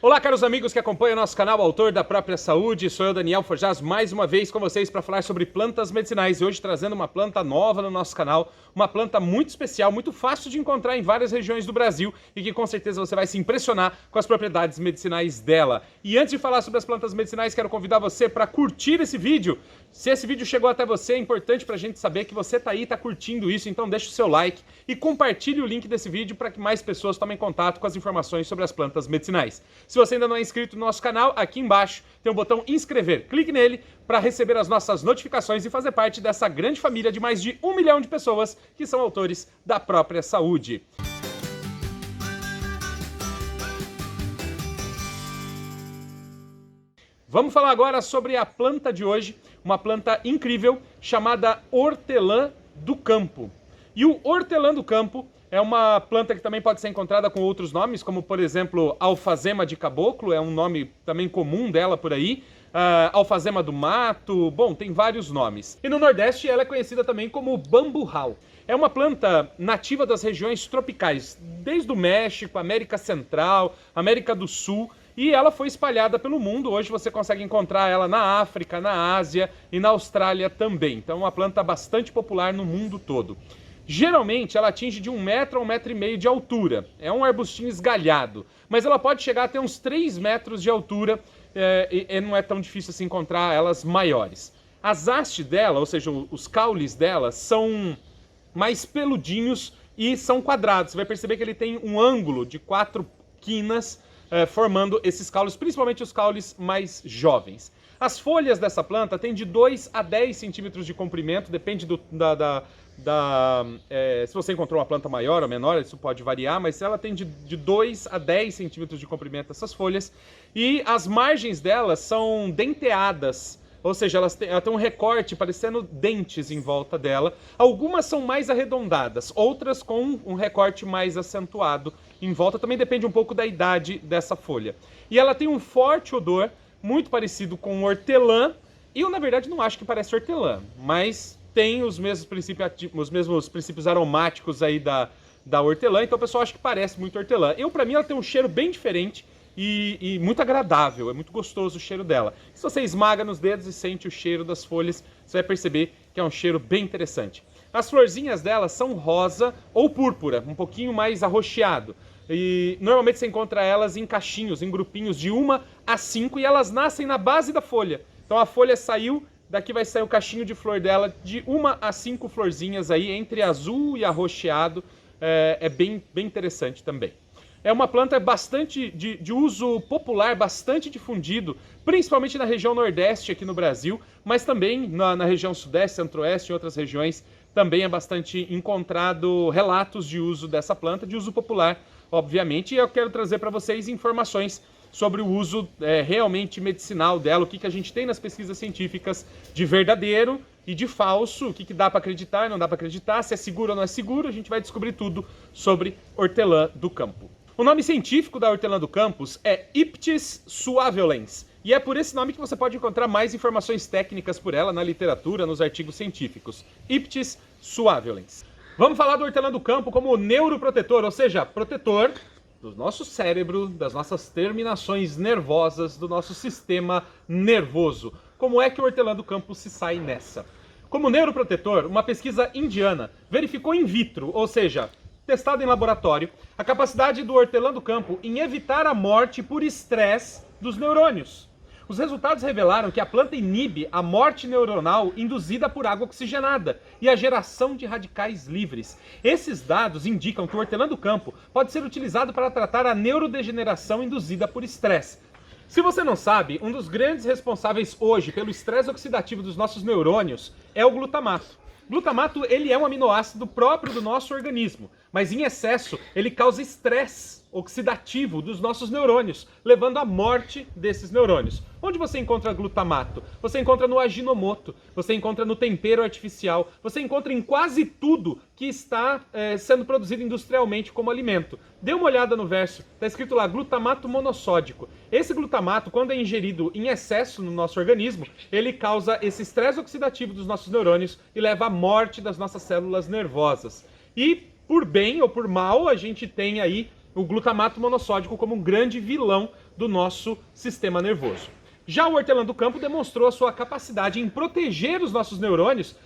Olá, caros amigos que acompanham nosso canal Autor da Própria Saúde, sou eu, Daniel Forjaz, mais uma vez com vocês para falar sobre plantas medicinais e hoje trazendo uma planta nova no nosso canal, uma planta muito especial, muito fácil de encontrar em várias regiões do Brasil e que com certeza você vai se impressionar com as propriedades medicinais dela. E antes de falar sobre as plantas medicinais, quero convidar você para curtir esse vídeo. Se esse vídeo chegou até você, é importante para a gente saber que você está aí, está curtindo isso, então deixa o seu like e compartilhe o link desse vídeo para que mais pessoas tomem contato com as informações sobre as plantas medicinais. Se você ainda não é inscrito no nosso canal, aqui embaixo tem o botão inscrever. Clique nele para receber as nossas notificações e fazer parte dessa grande família de mais de 1 milhão de pessoas que são autores da própria saúde. Vamos falar agora sobre a planta de hoje, uma planta incrível chamada hortelã do campo. E o hortelã do campo é uma planta que também pode ser encontrada com outros nomes, como por exemplo alfazema de caboclo, é um nome também comum dela por aí, alfazema do mato, bom, tem vários nomes. E no Nordeste ela é conhecida também como bamburral. É uma planta nativa das regiões tropicais, desde o México, América Central, América do Sul, e ela foi espalhada pelo mundo. Hoje você consegue encontrar ela na África, na Ásia e na Austrália também. Então é uma planta bastante popular no mundo todo. Geralmente ela atinge de 1 metro a 1,5 metro de altura. É um arbustinho esgalhado, mas ela pode chegar até uns 3 metros de altura e não é tão difícil assim encontrar elas maiores. As hastes dela, ou seja, os caules dela, são mais peludinhos e são quadrados. Você vai perceber que ele tem um ângulo de 4 quinas formando esses caules, principalmente os caules mais jovens. As folhas dessa planta têm de 2 a 10 centímetros de comprimento, depende se você encontrou uma planta maior ou menor, isso pode variar, mas ela tem de 2 a 10 centímetros de comprimento essas folhas. E as margens delas são denteadas, ou seja, ela tem um recorte parecendo dentes em volta dela. Algumas são mais arredondadas, outras com um recorte mais acentuado em volta. Também depende um pouco da idade dessa folha. E ela tem um forte odor, muito parecido com hortelã. E eu, na verdade, não acho que parece hortelã, mas tem os mesmos princípios aromáticos aí da hortelã, então o pessoal acha que parece muito hortelã. Pra mim, ela tem um cheiro bem diferente e muito agradável, é muito gostoso o cheiro dela. Se você esmaga nos dedos e sente o cheiro das folhas, você vai perceber que é um cheiro bem interessante. As florzinhas dela são rosa ou púrpura, um pouquinho mais arroxeado. E normalmente você encontra elas em cachinhos, em grupinhos de 1 a 5, e elas nascem na base da folha. Então a folha saiu, daqui vai sair o cachinho de flor dela, de 1 a 5 florzinhas aí, entre azul e arroxeado. É bem interessante também. É uma planta bastante de uso popular, bastante difundido, principalmente na região Nordeste aqui no Brasil, mas também na região Sudeste, Centro-Oeste e outras regiões também é bastante encontrado relatos de uso dessa planta, de uso popular, obviamente, e eu quero trazer para vocês informações sobre o uso realmente medicinal dela, o que a gente tem nas pesquisas científicas de verdadeiro e de falso, o que dá para acreditar e não dá para acreditar, se é seguro ou não é seguro. A gente vai descobrir tudo sobre hortelã do campo. O nome científico da hortelã do campus é Iptis suaveolens, e é por esse nome que você pode encontrar mais informações técnicas por ela na literatura, nos artigos científicos. Iptis suaveolens. Vamos falar do hortelã do campo como neuroprotetor, ou seja, protetor do nosso cérebro, das nossas terminações nervosas, do nosso sistema nervoso. Como é que o hortelã do campo se sai nessa? Como neuroprotetor, uma pesquisa indiana verificou in vitro, ou seja, testado em laboratório, a capacidade do hortelã do campo em evitar a morte por estresse dos neurônios. Os resultados revelaram que a planta inibe a morte neuronal induzida por água oxigenada e a geração de radicais livres. Esses dados indicam que o hortelã do campo pode ser utilizado para tratar a neurodegeneração induzida por estresse. Se você não sabe, um dos grandes responsáveis hoje pelo estresse oxidativo dos nossos neurônios é o glutamato. Glutamato, ele é um aminoácido próprio do nosso organismo, mas em excesso ele causa estresse oxidativo dos nossos neurônios, levando à morte desses neurônios. Onde você encontra glutamato? Você encontra no aginomoto, você encontra no tempero artificial, você encontra em quase tudo que está sendo produzido industrialmente como alimento. Dê uma olhada no verso, está escrito lá glutamato monossódico. Esse glutamato, quando é ingerido em excesso no nosso organismo, ele causa esse estresse oxidativo dos nossos neurônios e leva à morte das nossas células nervosas. E por bem ou por mal, a gente tem aí o glutamato monossódico como um grande vilão do nosso sistema nervoso. Já o hortelã do campo demonstrou a sua capacidade em proteger os nossos neurônios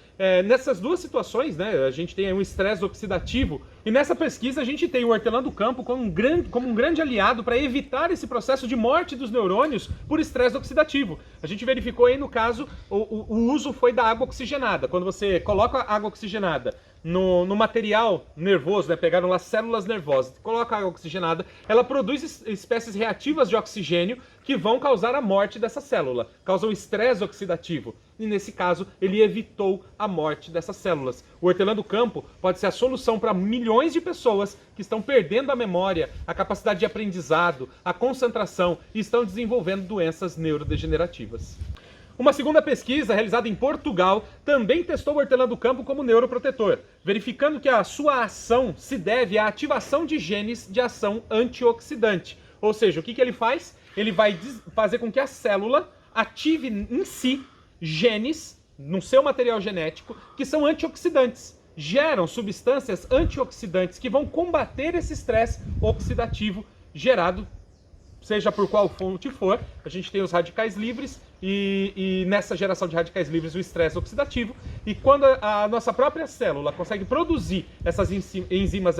nessas duas situações, né? A gente tem um estresse oxidativo e nessa pesquisa a gente tem o hortelã do campo como um grande aliado para evitar esse processo de morte dos neurônios por estresse oxidativo. A gente verificou aí no caso, o uso foi da água oxigenada. Quando você coloca a água oxigenada no material nervoso, né? Pegaram lá células nervosas, coloca a água oxigenada, ela produz espécies reativas de oxigênio que vão causar a morte dessa célula, causam estresse oxidativo. E nesse caso, ele evitou a morte dessas células. O hortelã do campo pode ser a solução para milhões de pessoas que estão perdendo a memória, a capacidade de aprendizado, a concentração e estão desenvolvendo doenças neurodegenerativas. Uma segunda pesquisa, realizada em Portugal, também testou o hortelã do campo como neuroprotetor, verificando que a sua ação se deve à ativação de genes de ação antioxidante. Ou seja, o que ele faz? Ele vai fazer com que a célula ative em si genes, no seu material genético, que são antioxidantes. Geram substâncias antioxidantes que vão combater esse estresse oxidativo gerado, seja por qual fonte for. A gente tem os radicais livres e nessa geração de radicais livres o estresse oxidativo. E quando a nossa própria célula consegue produzir essas enzimas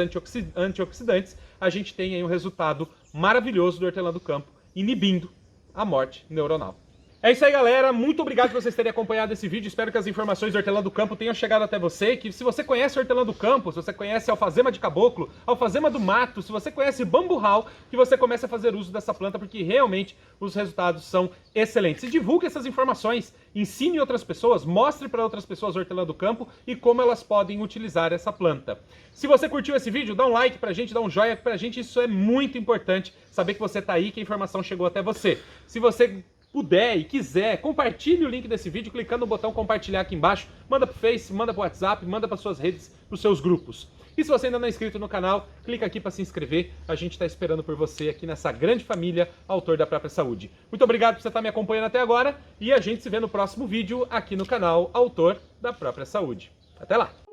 antioxidantes, a gente tem aí um resultado maravilhoso do hortelã do campo, inibindo a morte neuronal. É isso aí, galera. Muito obrigado por vocês terem acompanhado esse vídeo. Espero que as informações do hortelã do campo tenham chegado até você. Que se você conhece hortelã do campo, se você conhece alfazema de caboclo, alfazema do mato, se você conhece bamburral, que você comece a fazer uso dessa planta, porque realmente os resultados são excelentes. E divulgue essas informações, ensine outras pessoas, mostre para outras pessoas hortelã do campo e como elas podem utilizar essa planta. Se você curtiu esse vídeo, dá um like pra gente, dá um joinha pra gente. Isso é muito importante, saber que você tá aí, que a informação chegou até você. Se você puder e quiser, compartilhe o link desse vídeo clicando no botão compartilhar aqui embaixo, manda pro Face, manda pro WhatsApp, manda para suas redes, pros seus grupos. E se você ainda não é inscrito no canal, clica aqui para se inscrever, a gente está esperando por você aqui nessa grande família Autor da Própria Saúde. Muito obrigado por você estar me acompanhando até agora e a gente se vê no próximo vídeo aqui no canal Autor da Própria Saúde. Até lá!